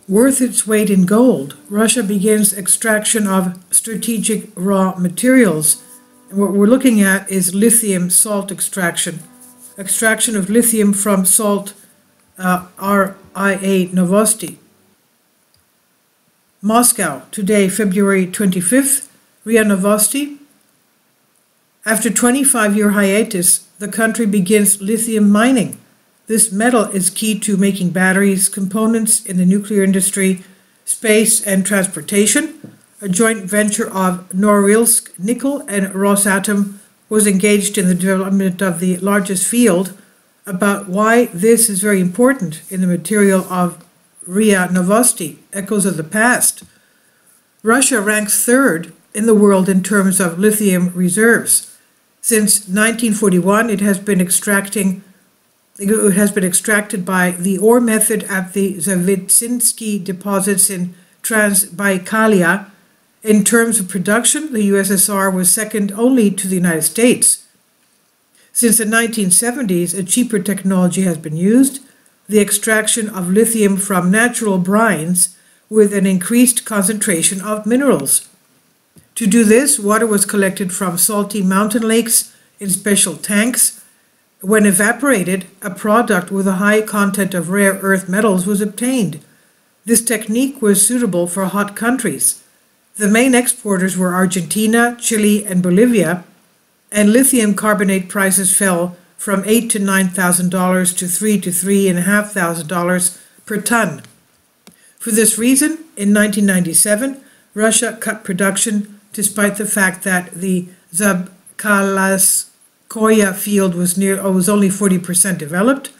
Worth its weight in gold, Russia begins extraction of strategic raw materials. And what we're looking at is lithium salt extraction. Extraction of lithium from salt, RIA Novosti. Moscow, today, February 25th, RIA Novosti. After 25-year hiatus, the country begins lithium mining. This metal is key to making batteries, components in the nuclear industry, space, and transportation. A joint venture of Norilsk Nickel and Rosatom was engaged in the development of the largest field. About why this is very important in the material of RIA Novosti, Echoes of the Past. Russia ranks third in the world in terms of lithium reserves. Since 1941, it has been extracted by the ore method at the Zavitsynski deposits in Transbaikalia. In terms of production, the USSR was second only to the United States. Since the 1970s, a cheaper technology has been used, the extraction of lithium from natural brines with an increased concentration of minerals. To do this, water was collected from salty mountain lakes in special tanks. When evaporated, a product with a high content of rare earth metals was obtained. This technique was suitable for hot countries. The main exporters were Argentina, Chile, and Bolivia, and lithium carbonate prices fell from $8,000 to $9,000 to $3,000 to $3,500 per ton. For this reason, in 1997, Russia cut production despite the fact that the Zabkalaskoye field was only 40% developed.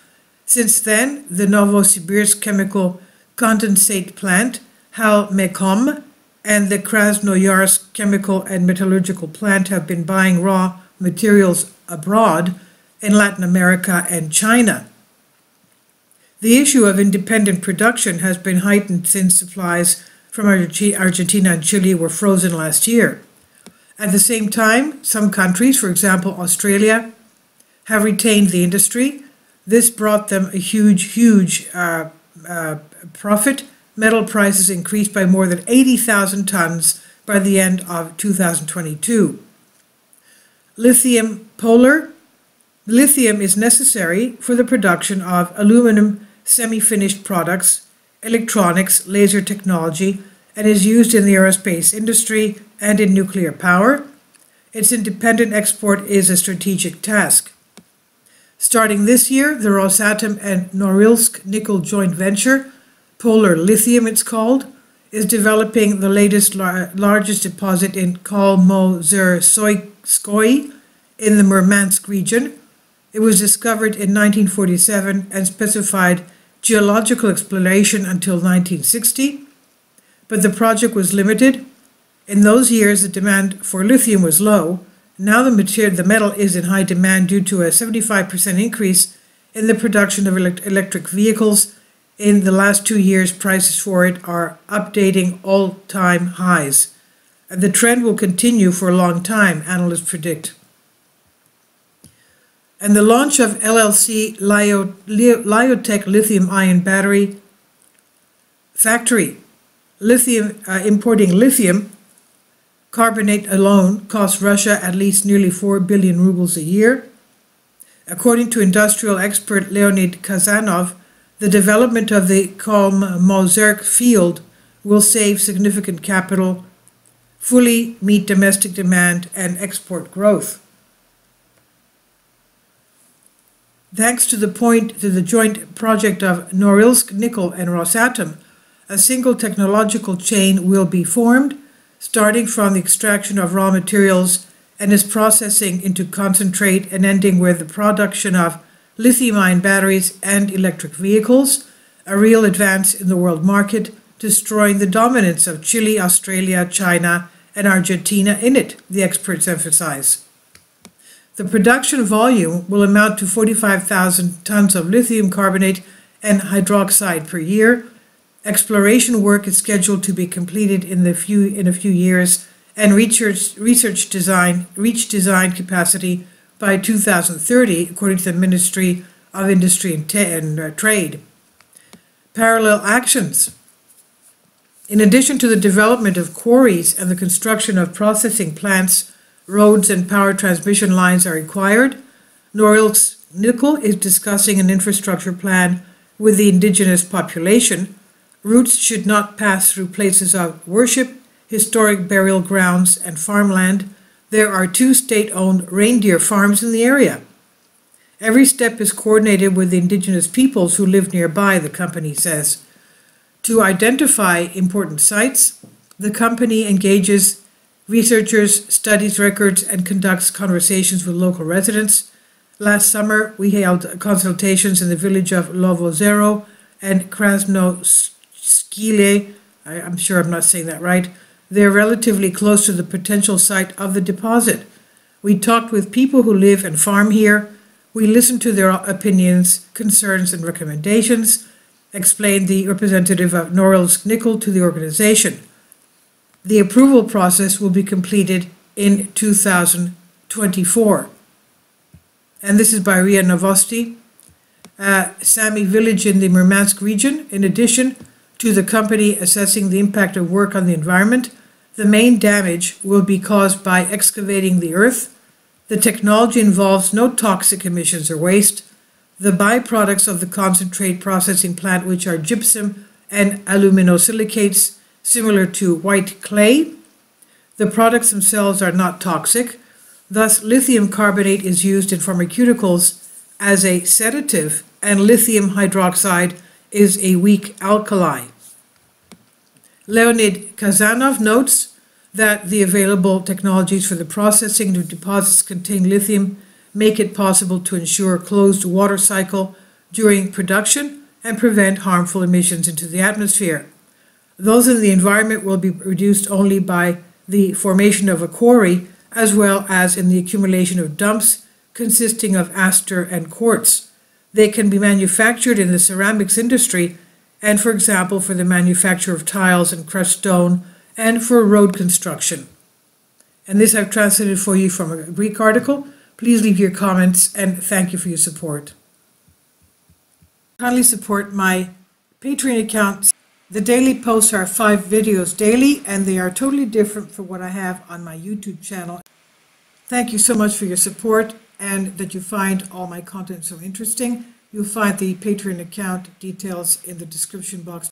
Since then, the Novosibirsk chemical condensate plant, Halmekom, and the Krasnoyarsk chemical and metallurgical plant have been buying raw materials abroad in Latin America and China. The issue of independent production has been heightened since supplies from Argentina and Chile were frozen last year. At the same time, some countries, for example Australia, have retained the industry. This brought them a huge profit. Metal prices increased by more than 80,000 tons by the end of 2022. Lithium polar. Lithium is necessary for the production of aluminum semi-finished products, electronics, laser technology, and is used in the aerospace industry and in nuclear power. Its independent export is a strategic task. Starting this year, the Rosatom and Norilsk Nickel joint venture, Polar Lithium it's called, is developing the largest deposit in Kolmozerskoye in the Murmansk region. It was discovered in 1947 and specified geological exploration until 1960, but the project was limited. In those years, the demand for lithium was low. Now the metal is in high demand due to a 75% increase in the production of electric vehicles. In the last 2 years, prices for it are updating all-time highs. And the trend will continue for a long time, analysts predict. And the launch of LLC Lyotech lithium-ion battery factory. Importing lithium carbonate alone costs Russia at least nearly 4 billion rubles a year. According to industrial expert Leonid Kazanov, the development of the Kolmozersk field will save significant capital, fully meet domestic demand and export growth. Thanks to the joint project of Norilsk Nickel and Rosatom, a single technological chain will be formed, starting from the extraction of raw materials and its processing into concentrate and ending with the production of lithium-ion batteries and electric vehicles, a real advance in the world market, destroying the dominance of Chile, Australia, China, and Argentina in it, the experts emphasize. The production volume will amount to 45,000 tons of lithium carbonate and hydroxide per year. Exploration work is scheduled to be completed in a few years, and reach design capacity by 2030, according to the Ministry of Industry and Trade. Parallel actions. In addition to the development of quarries and the construction of processing plants, roads and power transmission lines are required. Norilsk Nickel is discussing an infrastructure plan with the indigenous population. Routes should not pass through places of worship, historic burial grounds, and farmland. There are 2 state-owned reindeer farms in the area. Every step is coordinated with the indigenous peoples who live nearby, the company says. To identify important sites, the company engages researchers, studies records, and conducts conversations with local residents. Last summer, we held consultations in the village of Lovozero and Krasnoskile. I'm sure I'm not saying that right. They're relatively close to the potential site of the deposit. We talked with people who live and farm here. We listened to their opinions, concerns, and recommendations, explained the representative of Norilsk Nickel to the organization. The approval process will be completed in 2024. And this is by RIA Novosti. Sami village in the Murmansk region. In addition to the company assessing the impact of work on the environment, the main damage will be caused by excavating the earth. The technology involves no toxic emissions or waste. The byproducts of the concentrate processing plant, which are gypsum and aluminosilicates, similar to white clay. The products themselves are not toxic. Thus, lithium carbonate is used in pharmaceuticals as a sedative, and lithium hydroxide is a weak alkali. Leonid Kazanov notes that the available technologies for the processing of deposits containing lithium make it possible to ensure a closed water cycle during production and prevent harmful emissions into the atmosphere. Those in the environment will be reduced only by the formation of a quarry, as well as in the accumulation of dumps consisting of aster and quartz. They can be manufactured in the ceramics industry and, for example, for the manufacture of tiles and crushed stone and for road construction. And this I've translated for you from a Greek article. Please leave your comments and thank you for your support. Kindly support my Patreon account. The daily posts are 5 videos daily, and they are totally different from what I have on my YouTube channel. Thank you so much for your support and that you find all my content so interesting. You'll find the Patreon account details in the description box.